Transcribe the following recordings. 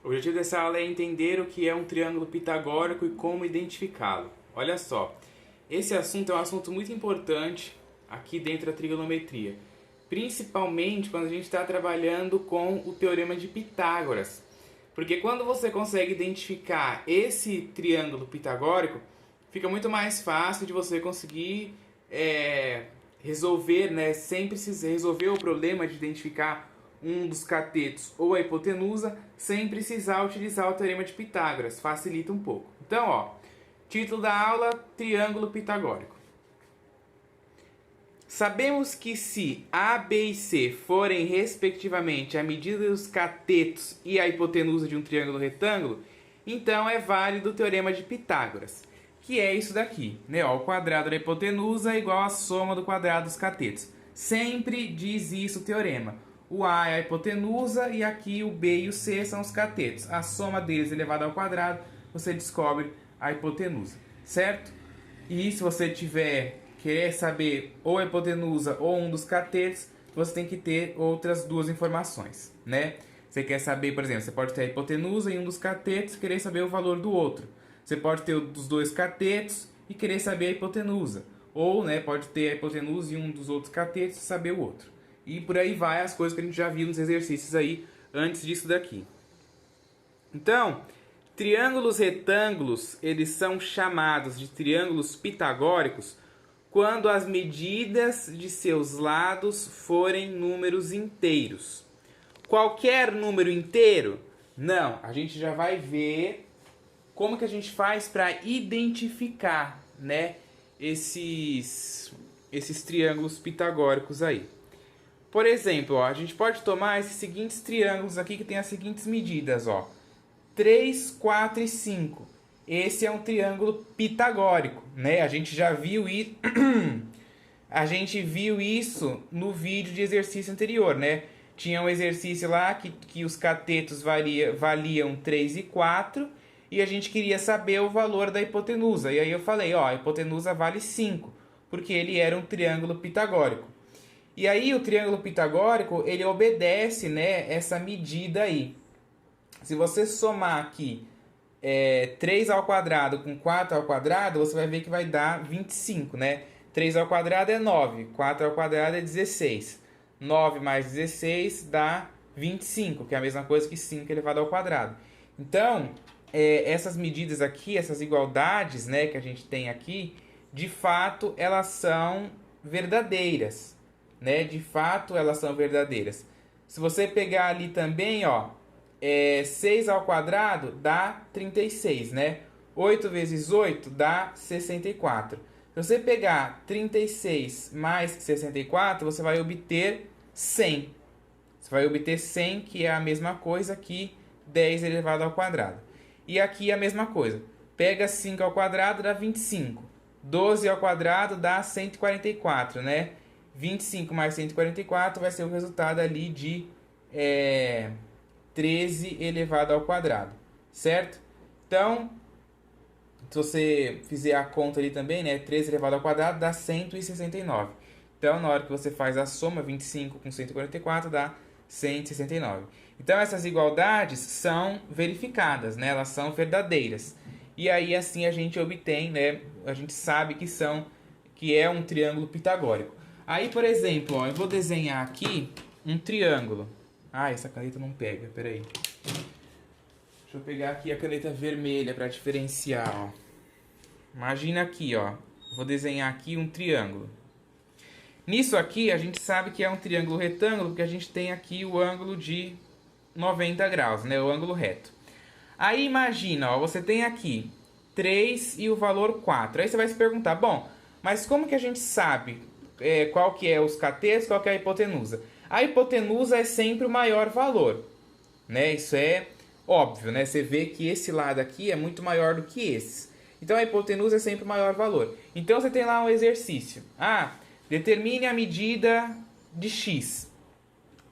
O objetivo dessa aula é entender o que é um triângulo pitagórico e como identificá-lo. Olha só, esse assunto é um assunto muito importante aqui dentro da trigonometria, principalmente quando a gente está trabalhando com o teorema de Pitágoras. Porque quando você consegue identificar esse triângulo pitagórico, fica muito mais fácil de você conseguir resolver, né, sem precisar resolver o problema de identificar um dos catetos ou a hipotenusa sem precisar utilizar o teorema de Pitágoras. Facilita um pouco. Então, ó, título da aula, triângulo pitagórico. Sabemos que se A, B e C forem, respectivamente, a medida dos catetos e a hipotenusa de um triângulo retângulo, então é válido o teorema de Pitágoras, que é isso daqui, né? Ó, o quadrado da hipotenusa é igual à soma do quadrado dos catetos. Sempre diz isso o teorema. O A é a hipotenusa e aqui o B e o C são os catetos. A soma deles elevada ao quadrado, você descobre a hipotenusa, certo? E se você querer saber ou a hipotenusa ou um dos catetos, você tem que ter outras duas informações, né? Você quer saber, por exemplo, você pode ter a hipotenusa e um dos catetos e querer saber o valor do outro. Você pode ter os dois catetos e querer saber a hipotenusa. Ou, né, pode ter a hipotenusa e um dos outros catetos e saber o outro. E por aí vai as coisas que a gente já viu nos exercícios aí antes disso daqui. Então, triângulos retângulos, eles são chamados de triângulos pitagóricos quando as medidas de seus lados forem números inteiros. Qualquer número inteiro? Não, a gente já vai ver como que a gente faz para identificar, né, esses triângulos pitagóricos aí. Por exemplo, ó, a gente pode tomar esses seguintes triângulos aqui que tem as seguintes medidas, ó. 3, 4 e 5. Esse é um triângulo pitagórico, né? A gente já viu a gente viu isso no vídeo de exercício anterior, né? Tinha um exercício lá que os catetos valiam 3 e 4 e a gente queria saber o valor da hipotenusa. E aí eu falei, ó, a hipotenusa vale 5, porque ele era um triângulo pitagórico. E aí o triângulo pitagórico, ele obedece, né, essa medida aí. Se você somar aqui 3 ao quadrado com 4 ao quadrado, você vai ver que vai dar 25, né? 3 ao quadrado é 9, 4 ao quadrado é 16. 9 mais 16 dá 25, que é a mesma coisa que 5 elevado ao quadrado. Então, essas medidas aqui, essas igualdades, né, que a gente tem aqui, de fato, elas são verdadeiras. Né? De fato, elas são verdadeiras. Se você pegar ali também, ó, 6 ao quadrado dá 36, né? 8 vezes 8 dá 64. Se você pegar 36 mais 64, você vai obter 100. Você vai obter 100, que é a mesma coisa que 10 elevado ao quadrado. E aqui a mesma coisa. Pega 5 ao quadrado dá 25. 12 ao quadrado dá 144, né? 25 mais 144 vai ser o resultado ali de 13 elevado ao quadrado, certo? Então, se você fizer a conta ali também, né, 13 elevado ao quadrado dá 169. Então, na hora que você faz a soma, 25 com 144 dá 169. Então, essas igualdades são verificadas, né? Elas são verdadeiras. E aí, assim, a gente obtém, né? A gente sabe que é um triângulo pitagórico. Aí, por exemplo, ó, eu vou desenhar aqui um triângulo. Ah, essa caneta não pega, peraí. Deixa eu pegar aqui a caneta vermelha para diferenciar, ó. Imagina aqui, ó. Vou desenhar aqui um triângulo. Nisso aqui, a gente sabe que é um triângulo retângulo, porque a gente tem aqui o ângulo de 90 graus, né? O ângulo reto. Aí, imagina, ó, você tem aqui 3 e o valor 4. Aí você vai se perguntar, bom, mas como que a gente sabe qual que é os catetos, qual que é a hipotenusa? A hipotenusa é sempre o maior valor, né? Isso é óbvio, né? Você vê que esse lado aqui é muito maior do que esse. Então, a hipotenusa é sempre o maior valor. Então, você tem lá um exercício. Determine a medida de x.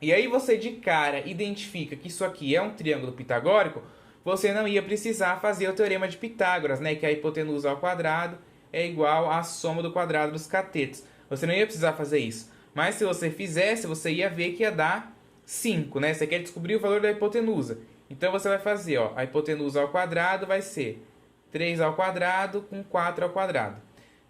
E aí, você de cara identifica que isso aqui é um triângulo pitagórico, você não ia precisar fazer o teorema de Pitágoras, né? Que a hipotenusa ao quadrado é igual à soma do quadrado dos catetos. Você não ia precisar fazer isso. Mas se você fizesse, você ia ver que ia dar 5, né? Você quer descobrir o valor da hipotenusa. Então você vai fazer, ó, a hipotenusa ao quadrado vai ser 3 ao quadrado com 4 ao quadrado.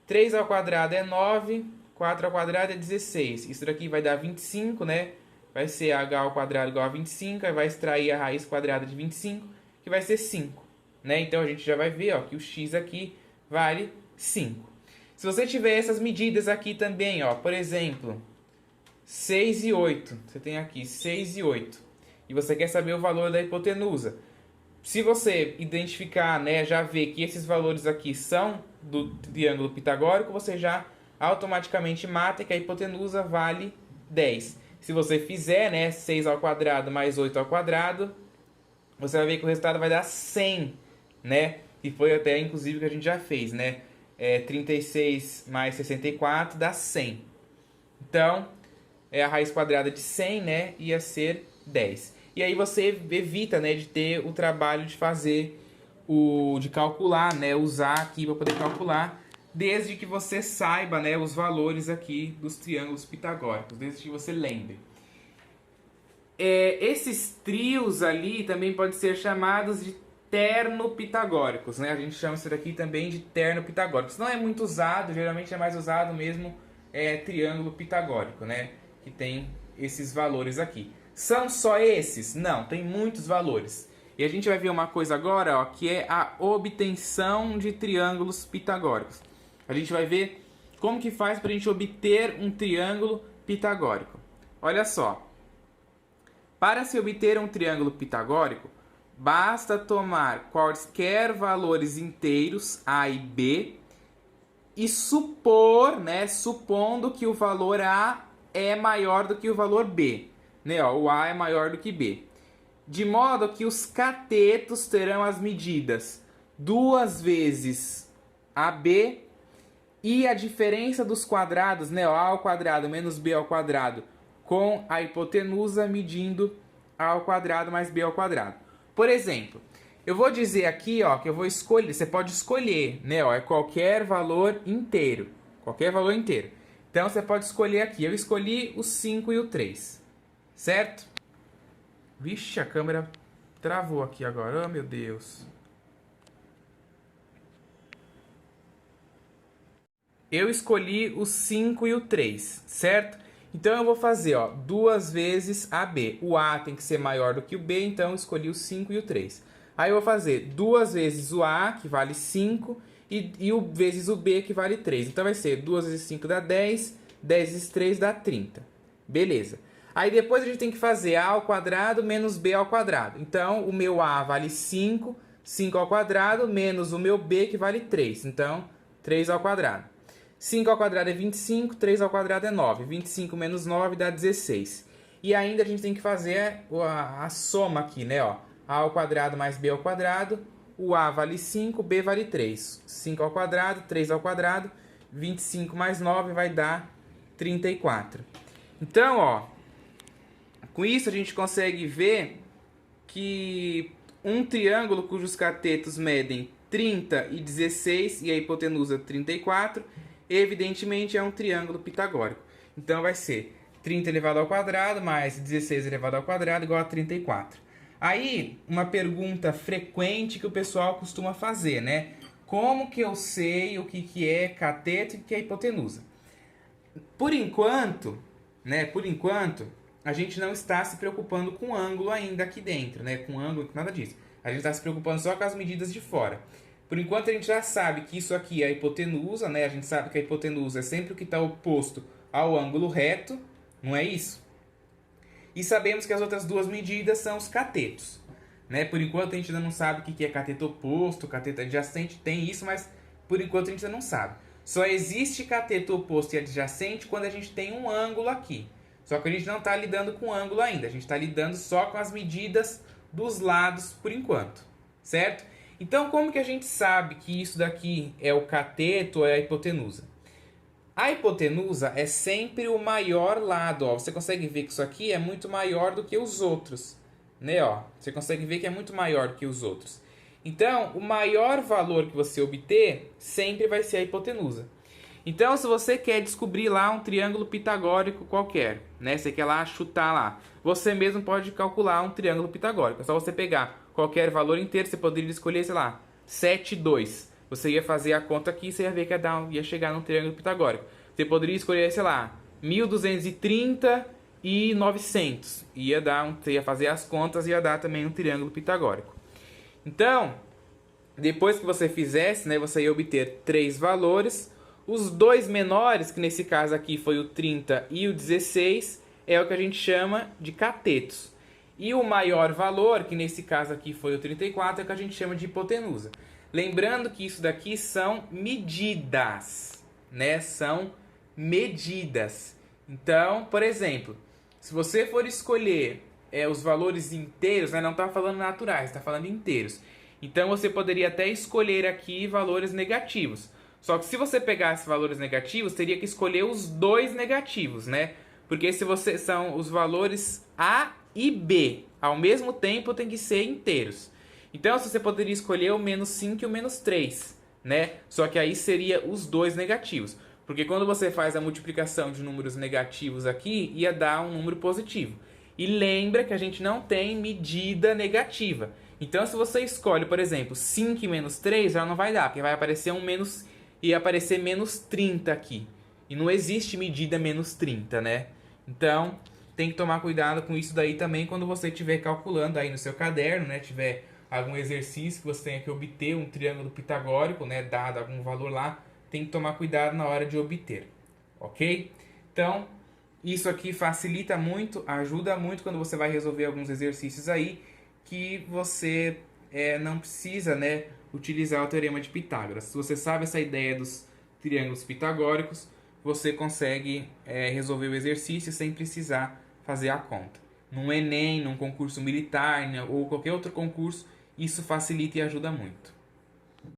3 ao quadrado é 9, 4 ao quadrado é 16. Isso daqui vai dar 25, né? Vai ser h ao quadrado igual a 25, aí vai extrair a raiz quadrada de 25, que vai ser 5. Né? Então a gente já vai ver, ó, que o x aqui vale 5. Se você tiver essas medidas aqui também, ó, por exemplo, 6 e 8. Você tem aqui 6 e 8. E você quer saber o valor da hipotenusa. Se você identificar, né, já ver que esses valores aqui são do triângulo pitagórico, você já automaticamente mata que a hipotenusa vale 10. Se você fizer, né, 6 ao quadrado mais 8 ao quadrado, você vai ver que o resultado vai dar 100, né? E foi até, inclusive, que a gente já fez, né? 36 mais 64 dá 100. Então, a raiz quadrada de 100, né, ia ser 10. E aí você evita, né, de ter o trabalho de fazer, de calcular, né, usar aqui para poder calcular, desde que você saiba, né, os valores aqui dos triângulos pitagóricos, desde que você lembre. Esses trios ali também podem ser chamados de terno-pitagóricos, né? A gente chama isso daqui também de terno-pitagóricos. Não é muito usado, geralmente é mais usado mesmo triângulo pitagórico, né? Que tem esses valores aqui. São só esses? Não, tem muitos valores. E a gente vai ver uma coisa agora, ó, que é a obtenção de triângulos pitagóricos. A gente vai ver como que faz para a gente obter um triângulo pitagórico. Olha só. Para se obter um triângulo pitagórico, basta tomar quaisquer valores inteiros, A e B, e supor, né, supondo que o valor A é maior do que o valor B. Né, ó, o A é maior do que B. De modo que os catetos terão as medidas 2 vezes AB e a diferença dos quadrados, né, ó, A ao quadrado menos B ao quadrado, com a hipotenusa medindo A ao quadrado mais B ao quadrado. Por exemplo, eu vou dizer aqui, ó, que eu vou escolher, você pode escolher, né, ó, é qualquer valor inteiro. Qualquer valor inteiro. Então você pode escolher aqui. Eu escolhi o 5 e o 3. Certo? Vixe, a câmera travou aqui agora. Oh, meu Deus. Eu escolhi o 5 e o 3, certo? Então eu vou fazer, ó, 2 vezes AB. O A tem que ser maior do que o B, então eu escolhi o 5 e o 3. Aí eu vou fazer 2 vezes o A, que vale 5, e o vezes o B, que vale 3. Então vai ser 2 vezes 5 dá 10, 10 vezes 3 dá 30. Beleza. Aí depois a gente tem que fazer A ao quadrado menos B ao quadrado. Então o meu A vale 5, 5 ao quadrado, menos o meu B, que vale 3. Então 3 ao quadrado. 5 ao quadrado é 25, 3 ao quadrado é 9. 25 menos 9 dá 16. E ainda a gente tem que fazer a soma aqui, né? Ó. A ao quadrado mais B ao quadrado. O A vale 5, B vale 3. 5 ao quadrado, 3 ao quadrado. 25 mais 9 vai dar 34. Então, ó, com isso a gente consegue ver que um triângulo cujos catetos medem 30 e 16 e a hipotenusa 34... evidentemente é um triângulo pitagórico. Então vai ser 30 elevado ao quadrado mais 16 elevado ao quadrado igual a 34. Aí, uma pergunta frequente que o pessoal costuma fazer, né? Como que eu sei o que é cateto e o que é hipotenusa? Por enquanto, né? Por enquanto, a gente não está se preocupando com ângulo ainda aqui dentro, né? Com ângulo, nada disso. A gente está se preocupando só com as medidas de fora. Por enquanto a gente já sabe que isso aqui é a hipotenusa, né? A gente sabe que a hipotenusa é sempre o que está oposto ao ângulo reto, não é isso? E sabemos que as outras duas medidas são os catetos, né? Por enquanto a gente ainda não sabe o que é cateto oposto, cateto adjacente, tem isso, mas por enquanto a gente ainda não sabe. Só existe cateto oposto e adjacente quando a gente tem um ângulo aqui. Só que a gente não está lidando com ângulo ainda, a gente está lidando só com as medidas dos lados por enquanto, certo? Então, como que a gente sabe que isso daqui é o cateto ou é a hipotenusa? A hipotenusa é sempre o maior lado. Ó. Você consegue ver que isso aqui é muito maior do que os outros. Né? Ó, você consegue ver que é muito maior do que os outros. Então, o maior valor que você obter sempre vai ser a hipotenusa. Então, se você quer descobrir lá um triângulo pitagórico qualquer, né? Você quer lá chutar lá, você mesmo pode calcular um triângulo pitagórico. É só você pegar qualquer valor inteiro, você poderia escolher, sei lá, 7, 2. Você ia fazer a conta aqui e você ia ver que ia chegar num triângulo pitagórico. Você poderia escolher, sei lá, 1230 e 900. Você ia fazer as contas e ia dar também um triângulo pitagórico. Então, depois que você fizesse, né, você ia obter 3 valores. Os dois menores, que nesse caso aqui foi o 30 e o 16, é o que a gente chama de catetos. E o maior valor, que nesse caso aqui foi o 34, é o que a gente chama de hipotenusa. Lembrando que isso daqui são medidas, né? São medidas. Então, por exemplo, se você for escolher os valores inteiros, né? Não está falando naturais, está falando inteiros. Então, você poderia até escolher aqui valores negativos. Só que se você pegasse valores negativos, teria que escolher os dois negativos, né? Porque se você são os valores A e B, ao mesmo tempo tem que ser inteiros. Então você poderia escolher o menos 5 e o menos 3, né? Só que aí seria os dois negativos. Porque quando você faz a multiplicação de números negativos aqui, ia dar um número positivo. E lembra que a gente não tem medida negativa. Então se você escolhe, por exemplo, 5 e menos 3, já não vai dar, porque vai aparecer ia aparecer menos 30 aqui. E não existe medida menos 30, né? Então, tem que tomar cuidado com isso daí também quando você estiver calculando aí no seu caderno, né? Tiver algum exercício que você tenha que obter um triângulo pitagórico, né? Dado algum valor lá, tem que tomar cuidado na hora de obter, ok? Então, isso aqui facilita muito, ajuda muito quando você vai resolver alguns exercícios aí que você não precisa, né, utilizar o teorema de Pitágoras. Se você sabe essa ideia dos triângulos pitagóricos, você consegue resolver o exercício sem precisar fazer a conta. Num Enem, num concurso militar, né, ou qualquer outro concurso, isso facilita e ajuda muito.